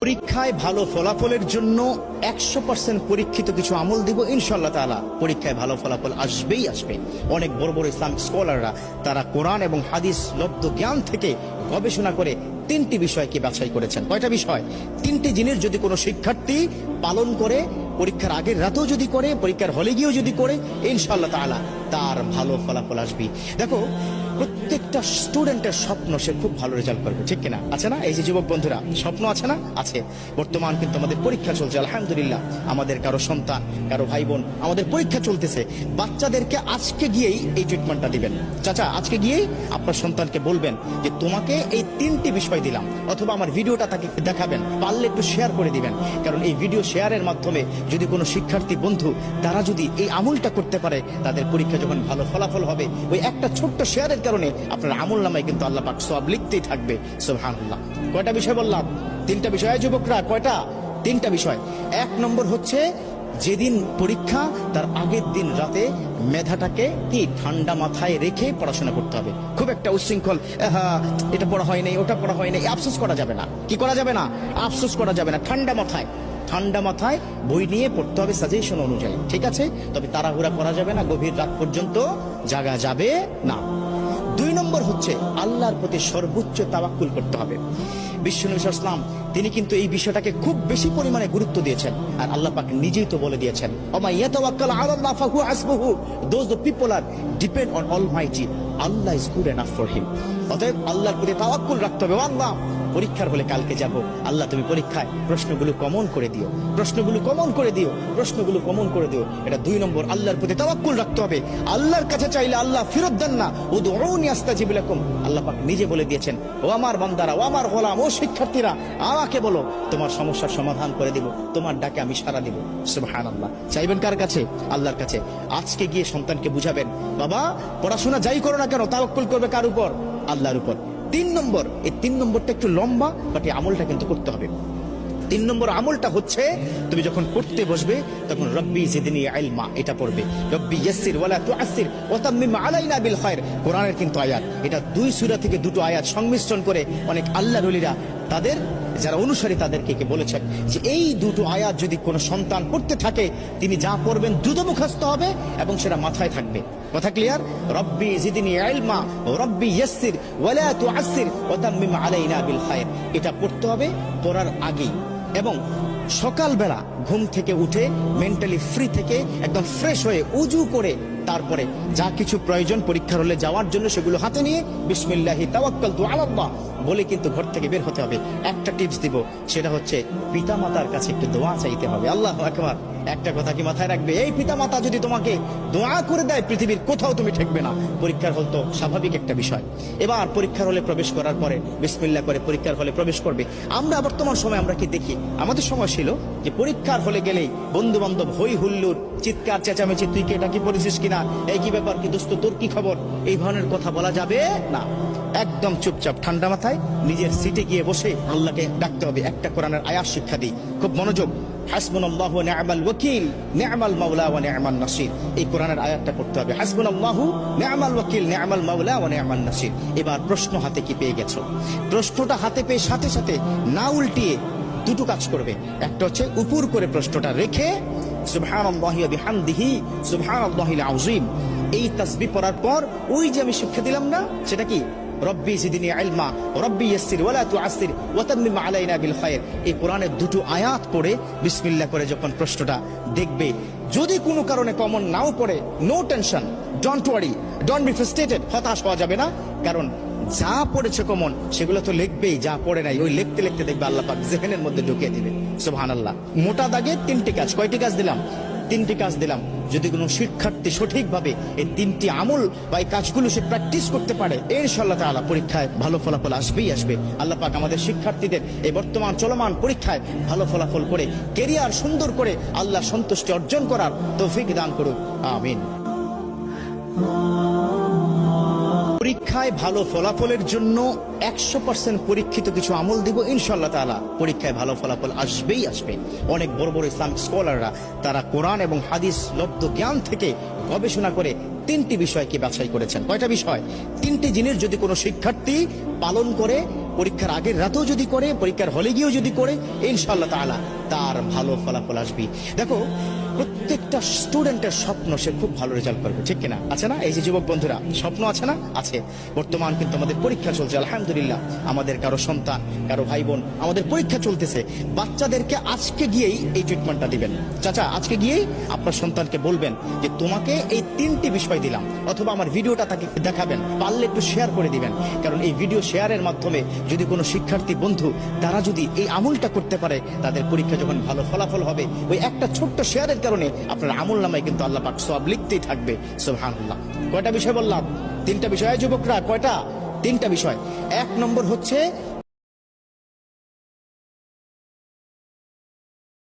পরীক্ষায় ভালো ফলাফলের জন্য 100% পরীক্ষিত কিছু আমল দিব ইনশাআল্লাহ তাআলা। পরীক্ষায় ভালো ফলাফল আসবেই আসবে। অনেক বড় বড় ইসলামিক স্কলাররা তারা কোরআন এবং হাদিস লব্ধ জ্ঞান থেকে গবেষণা করে 3টি বিষয়কে বাছাই করেছেন। কয়টা বিষয়? 3টি জিনিস যদি কোনো শিক্ষার্থী পালন করে, পরীক্ষার আগের রাতেও যদি করে, পরীক্ষার হলে গিয়েও যদি করে, ইনশাআল্লাহ তাআলা তার ভালো ফলাফল আসবে। দেখো, প্রত্যেকটা স্টুডেন্টের স্বপ্ন সে খুব ভালো রেজাল্ট করবে, ঠিক কিনা? আছে না? এই যে যুবক বন্ধুরা, স্বপ্ন আছে না? আছে। বর্তমান কিন্তু আমাদের পরীক্ষা চলছে, আলহামদুলিল্লাহ। আমাদের কারো সন্তান, কারো ভাই বোন, আমাদের পরীক্ষা চলতেছে। বাচ্চাদেরকে আজকে গিয়েই এই ট্রিটমেন্টটা দিবেন। চাচা, আজকে গিয়েই আপনার সন্তানকে বলবেন যে তোমাকে এই 3টি বিষয় দিলাম, অথবা আমার ভিডিওটা তাকে দেখাবেন, পারলে একটু শেয়ার করে দিবেন। কারণ এই ভিডিও শেয়ারের মাধ্যমে যদি কোনো শিক্ষার্থী বন্ধু তারা যদি এই আমলটা করতে পারে, তাদের পরীক্ষা যখন ভালো ফলাফল হবে, ওই একটা ছোট্ট শেয়ারের কারণে আপনার আমল নামায় কিন্তু আল্লাহ পাক সওয়াব লিখতেই থাকবে। সুবহানাল্লাহ। কয়টা বিষয় বললাম? 3টা বিষয়। যুবকরা, কয়টা? 3টা বিষয়। 1 নম্বর হচ্ছে, যেদিন পরীক্ষা তার আগের দিন রাতে মেধাটাকে কি ঠান্ডা মাথায় রেখে পড়াশোনা করতে হবে। খুব একটা উচ্ছৃঙ্খল, এটা পড়া হয় নাই, ওটা পড়া হয় নাই, আফসোস করা যাবে না। কি করা যাবে না? আফসোস করা যাবে না। ঠান্ডা মাথায় বই নিয়ে পড়তে হবে সাজেশন অনুযায়ী, ঠিক আছে? তবে তাড়াহুড়া করা যাবে না, গভীর রাত পর্যন্ত জাগা যাবে না। 2 নম্বর হচ্ছে, আল্লাহর প্রতি সর্বোচ্চ তাওয়াক্কুল করতে হবে। বিশ্বনবী সাল্লাল্লাহু আলাইহি ওয়াসাল্লাম তিনি কিন্তু এই বিষয়টাকে খুব বেশি পরিমাণে গুরুত্ব দিয়েছেন। আর আল্লাহ পাক নিজেই তো বলে দিয়েছেন, ওমা ইয়াতাওয়াক্কাল আলাল্লাহ ফাহুয়া হাসবুহু। Those the people are depend on almighty, Allah is good enough for him. অতএব আল্লাহর প্রতি তাওয়াক্কুল রাখতে হবে। আল্লাহ, পরীক্ষার হলে কালকে যাব, আল্লাহ তুমি পরীক্ষায় প্রশ্নগুলো কমন করে দিও, প্রশ্নগুলো কমন করে দিও, প্রশ্নগুলো কমন করে দিও। এটা 2 নম্বর। আল্লাহর প্রতি তাওয়াক্কুল রাখতে হবে। আল্লাহর কাছে চাইলে আল্লাহ ফেরত দেন না। উদউনি আস্তাজিব লাকুম। আল্লাহ পাক নিজে বলে দিয়েছেন, ও আমার বান্দারা, ও আমার গোলাম, ও শিক্ষার্থীরা, আমাকে বলো, তোমার সমস্যার সমাধান করে দিব, তোমার ডাকে আমি সাড়া দিব। সুবহানাল্লাহ। চাইবেন কার কাছে? আল্লাহর কাছে। আজকে গিয়ে সন্তানকে বুঝাবেন, বাবা পড়াশোনা যাই করো না কেন, তাওয়াক্কুল করবে কার উপর? আল্লাহর উপর। 3 নম্বর, এই 3 নম্বরটা একটু লম্বা, বাট এই আমলটা কিন্তু করতে হবে। 3 নম্বর আমলটা হচ্ছে, তুমি যখন পড়তে বসবে তখন রব্বি জিদনি ইলমা এটা পড়বে। রব্বি ইয়াসসির ওয়ালা তুআসসির ওয়া তাম্মিম আলাইনা বিল খায়র। কোরআনের কিন্তু আয়াত, এটা 2 সূরা থেকে 2টো আয়াত সংমিশ্রণ করে অনেক আল্লাহর ওলিরা তাদের যারা অনুসারী তাদেরকে বলেছেন যে এই 2টো আয়াত যদি কোনো সন্তান পড়তে থাকে, তিনি যা পড়বেন দ্রুত মুখস্থ হবে এবং সেটা মাথায় থাকবে। কথা ক্লিয়ার? রব্বি জিদনি ইলমা রব্বি ইয়াসসির ওয়ালা তুআসসির ওয়া তাম্মিম আলাইনা বিল খায়র। এটা পড়তে হবে পড়ার আগেই, এবং সকালবেলা ঘুম থেকে উঠে মেন্টালি ফ্রি থেকে একদম ফ্রেশ হয়ে উজু করে তারপরে যা কিছু প্রয়োজন পরীক্ষার হলে যাওয়ার জন্য সেগুলো হাতে নিয়ে বিসমিল্লাহি তাওয়াক্কালতু আলাল্লাহ বলে কিন্তু ঘর থেকে বের হতে হবে। একটা টিপস দিব, সেটা হচ্ছে পিতামাতার কাছে একটু দোয়া চাইতে হবে। আল্লাহু আকবার। একটা কথা কি মাথায় রাখবে, এই পিতামাতা যদি তোমাকে দোয়া করে দেয়, পৃথিবীর কোথাও তুমি ঠেকবে না। পরীক্ষার হল তো স্বাভাবিক একটা বিষয়। এবার পরীক্ষার হলে প্রবেশ করার পরে বিসমিল্লাহ করে পরীক্ষার হলে প্রবেশ করবে। আমরা বর্তমান সময় আমরা কি দেখি, আমাদের সময় ছিল যে পরীক্ষার হলে গেলেই বন্ধু বান্ধব হই হুল্লোড়, চিৎকার চেঁচামেচি, তুই কি এটা কি পড়েছিস কিনা, এই কি ব্যাপার, কি দোস্ত তোর কি খবর, এই ধরনের কথা বলা যাবে না। একদম চুপচাপ ঠান্ডা মাথায় নিজের সিটে গিয়ে বসে আল্লাহকে ডাকতে হবে। একটা কোরআনের আয়াত শিক্ষা দিই, খুব মনোযোগ। হাসবুনাল্লাহু ওয়া নি'মাল ওয়াকিল নি'মাল মাওলা ওয়া নি'মান নাসির। এই কোরআনের আয়াতটা পড়তে হবে। হাসবুনাল্লাহু নি'মাল ওয়াকিল নি'মাল মাওলা ওয়া নি'মান নাসির। এবার প্রশ্ন হাতে কি পেয়ে গেছো? প্রশ্নটা হাতে পেয়ে সাথে সাথে না উল্টিয়ে 2টো কাজ করবে। একটা হচ্ছে উপর করে প্রশ্নটা রেখে সুবহানাল্লাহি ওয়া বিহামদিহি সুবহানাল্লাহিল আযীম এই তাসবিহ পড়ার পর ওই যে আমি শিক্ষা দিলাম না, সেটা কি রব্বি জিদনি ইলমা রব্বি ইয়াসসির ওয়ালা তুআসসির ওয়া তাম্মিম আলাইনা বিল খায়র। এই কোরআনের 2টো আয়াত পড়ে বিসমিল্লাহ করে যখন প্রশ্নটা দেখবে, যদি কোনো কারণে কমন নাও পড়ে, no tension, don't worry, don't be frustrated, হতাশ হওয়া যাবে না। কারণ যা পড়েছে কমন সেগুলো তো লিখবেই, যা পড়ে নাই ওই লিখতে লিখতে দেখবে আল্লাহ পাক জেহেনের মধ্যে ঢুকিয়ে দিবে। সুবহানাল্লাহ। মোটা দাগে 3টি কাজ। কয়টি কাজ দিলাম? 3টি কাজ দিলাম। যদি কোনো শিক্ষার্থী সঠিকভাবে এই 3টি আমল বা এই কাজগুলো সে প্র্যাকটিস করতে পারে, ইনশাআল্লাহ তাআলা পরীক্ষায় ভালো ফলাফল আসবেই আসবে। আল্লাহ পাক আমাদের শিক্ষার্থীদের এই বর্তমান চলমান পরীক্ষায় ভালো ফলাফল করে কেরিয়ার সুন্দর করে আল্লাহ সন্তুষ্টি অর্জন করার তৌফিক দান করুক। আমিন। পরীক্ষায় ভালো ফলাফলের জন্য 100% পরীক্ষিত কিছু আমল দিব ইনশাআল্লাহ তাআলা। পরীক্ষায় ভালো ফলাফল আসবেই আসবে। অনেক বড় বড় ইসলামিক স্কলাররা তারা কোরআন এবং হাদিস লব্ধ জ্ঞান থেকে গবেষণা করে 3টি বিষয়কে বাছাই করেছেন। কয়টা বিষয়? 3টি জিনিস যদি কোনো শিক্ষার্থী পালন করে, পরীক্ষার আগের রাতেও যদি করে, পরীক্ষার হলে গিয়েও যদি করে, ইনশাআল্লাহ তাআলা তার ভালো ফলাফল আসবে। দেখো, প্রত্যেকটা স্টুডেন্টের স্বপ্ন সে খুব ভালো রেজাল্ট করবে, ঠিক কিনা? আছে না? এই যে যুবক বন্ধুরা, স্বপ্ন আছে না? আছে। বর্তমান কিন্তু আমাদের পরীক্ষা চলছে, আলহামদুলিল্লাহ। আমাদের কারো সন্তান, কারো ভাই বোন, আমাদের পরীক্ষা চলতেছে। বাচ্চাদেরকে আজকে গিয়েই এই ট্রিটমেন্টটা দিবেন। চাচা, আজকে গিয়েই আপনার সন্তানকে বলবেন যে তোমাকে এই 3টি বিষয় দিলাম, অথবা আমার ভিডিওটা তাকে দেখাবেন, পারলে একটু শেয়ার করে দিবেন। কারণ এই ভিডিও শেয়ারের মাধ্যমে যদি কোনো শিক্ষার্থী বন্ধু তারা যদি এই আমলটা করতে পারে, তাদের পরীক্ষা যখন ভালো ফলাফল হবে, ওই একটা ছোট্ট শেয়ারের কারণে আপনার আমল নামায় কিন্তু আল্লাহ পাক সওয়াব লিখতেই থাকবে। সুবহানাল্লাহ। কয়টা বিষয় বললাম? 3টা বিষয়। যুবকরা, কয়টা? 3টা বিষয়। 1 নম্বর হচ্ছে